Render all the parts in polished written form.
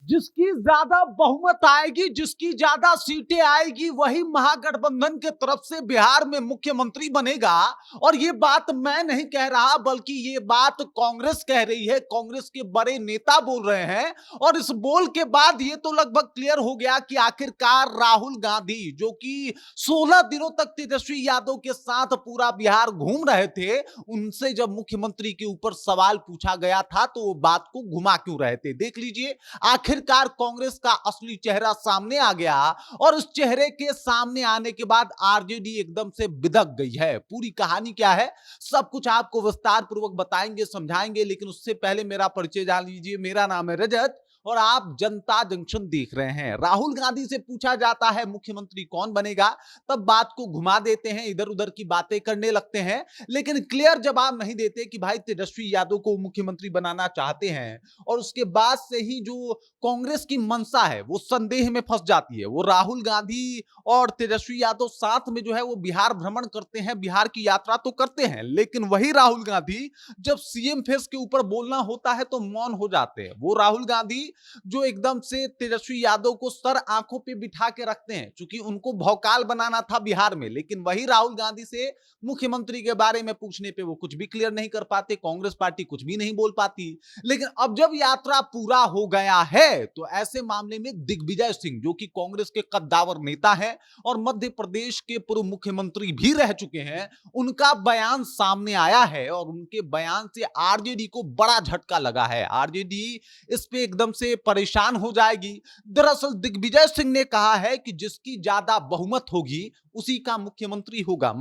जिसकी ज्यादा बहुमत आएगी, जिसकी ज्यादा सीटें आएगी, वही महागठबंधन के तरफ से बिहार में मुख्यमंत्री बनेगा। और ये बात मैं नहीं कह रहा, बल्कि ये बात कांग्रेस कह रही है, कांग्रेस के बड़े नेता बोल रहे हैं। और इस बोल के बाद ये तो लगभग क्लियर हो गया कि आखिरकार राहुल गांधी, जो कि 16 दिनों तक तेजस्वी यादव के साथ पूरा बिहार घूम रहे थे, उनसे जब मुख्यमंत्री के ऊपर सवाल पूछा गया था तो वो बात को घुमा क्यों रहे थे। देख लीजिए, आखिरकार कांग्रेस का असली चेहरा सामने आ गया। और उस चेहरे के सामने आने के बाद आरजेडी एकदम से बिदक गई है। पूरी कहानी क्या है, सब कुछ आपको विस्तार पूर्वक बताएंगे, समझाएंगे, लेकिन उससे पहले मेरा परिचय जान लीजिए। मेरा नाम है रजत और आप जनता जंक्शन देख रहे हैं। राहुल गांधी से पूछा जाता है मुख्यमंत्री कौन बनेगा, तब बात को घुमा देते हैं, इधर उधर की बातें करने लगते हैं, लेकिन क्लियर जवाब नहीं देते कि भाई तेजस्वी यादव को मुख्यमंत्री बनाना चाहते हैं। और उसके बाद से ही जो कांग्रेस की मंशा है वो संदेह में फंस जाती है। वो राहुल गांधी और तेजस्वी यादव साथ में जो है वो बिहार भ्रमण करते हैं, बिहार की यात्रा तो करते हैं, लेकिन वही राहुल गांधी जब सीएम फेस के ऊपर बोलना होता है तो मौन हो जाते हैं। वो राहुल गांधी जो एकदम से तेजस्वी यादव को सर आंखों पे बिठा के रखते हैं, क्योंकि उनको भौकाल बनाना था बिहार में, लेकिन वही राहुल गांधी से मुख्यमंत्री के बारे में पूछने पे वो कुछ भी क्लियर नहीं कर पाते, कांग्रेस पार्टी कुछ भी नहीं बोल पाती। लेकिन अब जब यात्रा पूरा हो गया है तो ऐसे मामले में दिग्विजय सिंह, जो कि कांग्रेस के कद्दावर नेता हैं और मध्य प्रदेश के पूर्व मुख्यमंत्री भी रह चुके हैं, उनका बयान सामने आया है। और उनके बयान से आरजेडी को बड़ा झटका लगा है। आरजेडी इस पे एकदम से परेशान हो जाएगी। दरअसल दिग्विजय सिंह ने कहा है कि जिसकी ज्यादा बहुमत होगी उसी का मुख्यमंत्री होगा।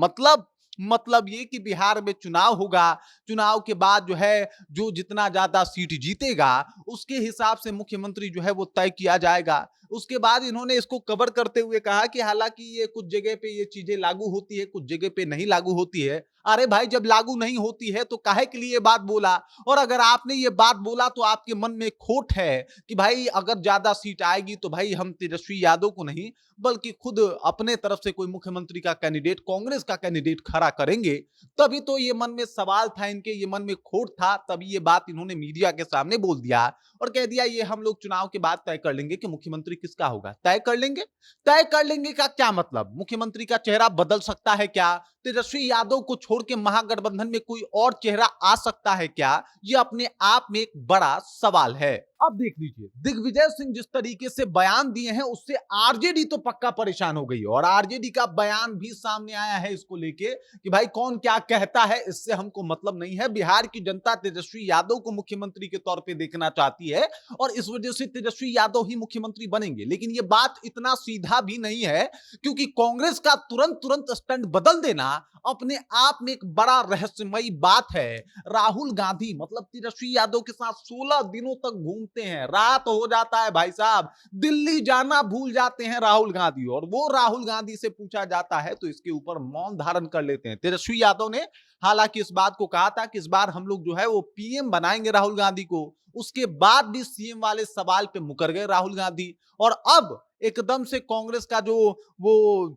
मतलब ये कि बिहार में चुनाव होगा, चुनाव के बाद जो है जो जितना ज्यादा सीट जीतेगा उसके हिसाब से मुख्यमंत्री जो है वो तय किया जाएगा। उसके बाद इन्होंने इसको कवर करते हुए कहा कि हालांकि ये कुछ जगह पे ये चीजें लागू होती है, कुछ जगह पे नहीं लागू होती है। अरे भाई, जब लागू नहीं होती है तो काहे के लिए ये बात बोला? और अगर आपने ये बात बोला तो आपके मन में खोट है कि भाई अगर ज्यादा सीट आएगी तो भाई हम तेजस्वी यादव को नहीं बल्कि खुद अपने तरफ से कोई मुख्यमंत्री का कैंडिडेट, कांग्रेस का कैंडिडेट खड़ा करेंगे। तभी तो ये मन में सवाल था इनके, ये मन में खोट था, तभी ये बात इन्होंने मीडिया के सामने बोल दिया और कह दिया ये हम लोग चुनाव के बाद तय कर लेंगे कि मुख्यमंत्री किसका होगा। तय कर लेंगे? तय कर लेंगे का क्या मतलब? मुख्यमंत्री का चेहरा बदल सकता है क्या? तेजस्वी यादव को छोड़ के महागठबंधन में कोई और चेहरा आ सकता है क्या? यह अपने आप में एक बड़ा सवाल है। अब देख लीजिए, दिग्विजय सिंह जिस तरीके से बयान दिए हैं उससे आरजेडी तो पक्का परेशान हो गई और आरजेडी का बयान भी सामने आया है इसको लेके कि भाई कौन क्या कहता है इससे हमको मतलब नहीं है। बिहार की जनता तेजस्वी यादव को मुख्यमंत्री के तौर पे देखना चाहती है और इस वजह से तेजस्वी यादव ही मुख्यमंत्री बनेंगे। लेकिन यह बात इतना सीधा भी नहीं है, क्योंकि कांग्रेस का तुरंत स्टैंड बदल देना अपने आप में एक बड़ा रहस्यमयी बात है। राहुल गांधी मतलब तेजस्वी यादव के साथ 16 दिनों तक घूमते हैं, रात हो जाता है भाई साहब, दिल्ली जाना भूल जाते हैं राहुल गांधी। और वो राहुल गांधी से पूछा जाता है तो इसके ऊपर मौन धारण कर लेते हैं। तेजस्वी यादव ने हालांकि इस बात को कहा था कि इस बार हम लोग जो है वो पीएम बनाएंगे राहुल गांधी को। उसके बाद भी सीएम वाले सवाल पे मुकर गए राहुल गांधी और अब एकदम से कांग्रेस का जो वो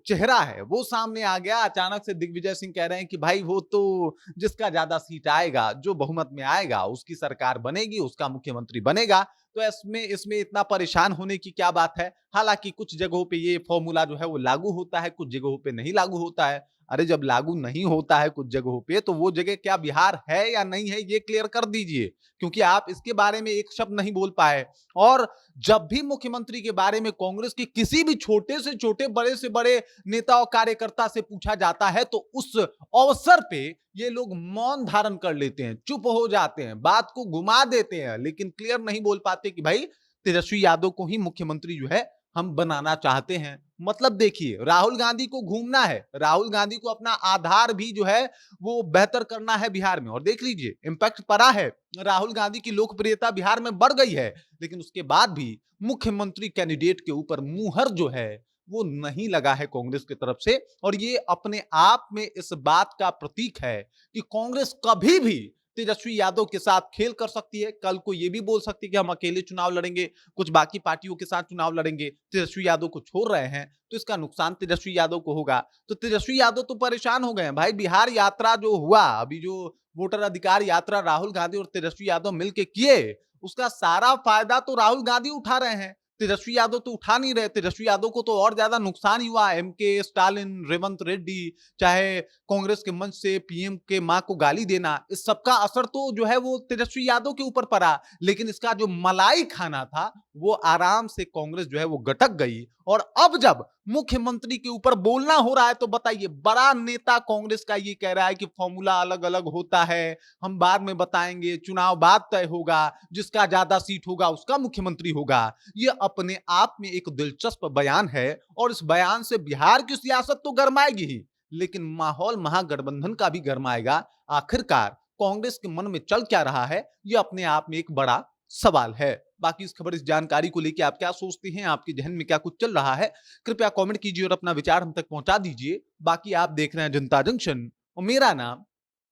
चेहरा है वो सामने आ गया। अचानक से दिग्विजय सिंह कह रहे हैं कि भाई वो तो जिसका ज्यादा सीट आएगा, जो बहुमत में आएगा उसकी सरकार बनेगी, उसका मुख्यमंत्री बनेगा। तो इसमें इतना परेशान होने की क्या बात है? हालांकि कुछ जगहों पे ये फॉर्मूला जो है वो लागू होता है, कुछ जगहों पे नहीं लागू होता है। अरे जब लागू नहीं होता है कुछ जगहों पे तो वो जगह क्या बिहार है या नहीं है ये क्लियर कर दीजिए, क्योंकि आप इसके बारे में एक शब्द नहीं बोल पाए। और जब भी मुख्यमंत्री के बारे में कांग्रेस के किसी भी छोटे से छोटे, बड़े से बड़े नेता और कार्यकर्ता से पूछा जाता है तो उस अवसर पे ये लोग मौन धारण कर लेते हैं, चुप हो जाते हैं, बात को घुमा देते हैं, लेकिन क्लियर नहीं बोल पाते कि भाई तेजस्वी यादव को ही मुख्यमंत्री जो है हम बनाना चाहते हैं। मतलब देखिए, राहुल गांधी को घूमना है, राहुल गांधी को अपना आधार भी जो है वो बेहतर करना है बिहार में। और देख लीजिए इंपैक्ट पड़ा है, राहुल गांधी की लोकप्रियता बिहार में बढ़ गई है, लेकिन उसके बाद भी मुख्यमंत्री कैंडिडेट के ऊपर मुहर जो है वो नहीं लगा है कांग्रेस की तरफ से। और ये अपने आप में इस बात का प्रतीक है कि कांग्रेस कभी भी तेजस्वी यादव के साथ खेल कर सकती है। कल को ये भी बोल सकती है कि हम अकेले चुनाव लड़ेंगे, कुछ बाकी पार्टियों के साथ चुनाव लड़ेंगे, तेजस्वी यादव को छोड़ रहे हैं तो इसका नुकसान तेजस्वी यादव को होगा। तो तेजस्वी यादव तो परेशान हो गए हैं भाई। बिहार यात्रा जो हुआ, अभी जो वोटर अधिकार यात्रा राहुल गांधी और तेजस्वी यादव मिलकर किए, उसका सारा फायदा तो राहुल गांधी उठा रहे हैं। तेजस्वी यादव तो उठा नहीं रहे। तेजस्वी यादव को तो और ज्यादा नुकसान ही हुआ। एमके स्टालिन, रेवंत रेड्डी, चाहे कांग्रेस के मंच से पीएम के मां को गाली देना, इस सबका असर तो जो है वो तेजस्वी यादव के ऊपर पड़ा। लेकिन इसका जो मलाई खाना था वो आराम से कांग्रेस जो है वो गटक गई। और अब जब मुख्यमंत्री के ऊपर बोलना हो रहा है तो बताइए, बड़ा नेता कांग्रेस का ये कह रहा है कि फॉर्मूला अलग अलग होता है, हम बाद में बताएंगे, चुनाव बाद तय होगा, जिसका ज्यादा सीट होगा उसका मुख्यमंत्री होगा। ये अपने आप में एक दिलचस्प बयान है और इस बयान से बिहार की सियासत तो गरमाएगी ही, लेकिन माहौल महागठबंधन का भी गरमाएगा। आखिरकार कांग्रेस के मन में चल क्या रहा है, यह अपने आप में एक बड़ा सवाल है। बाकी इस खबर, इस जानकारी को लेकर आप क्या सोचते हैं, आपके जहन में क्या कुछ चल रहा है, कृपया कमेंट कीजिए और अपना विचार हम तक पहुंचा दीजिए। बाकी आप देख रहे हैं जनता जंक्शन और मेरा नाम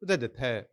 रजत है।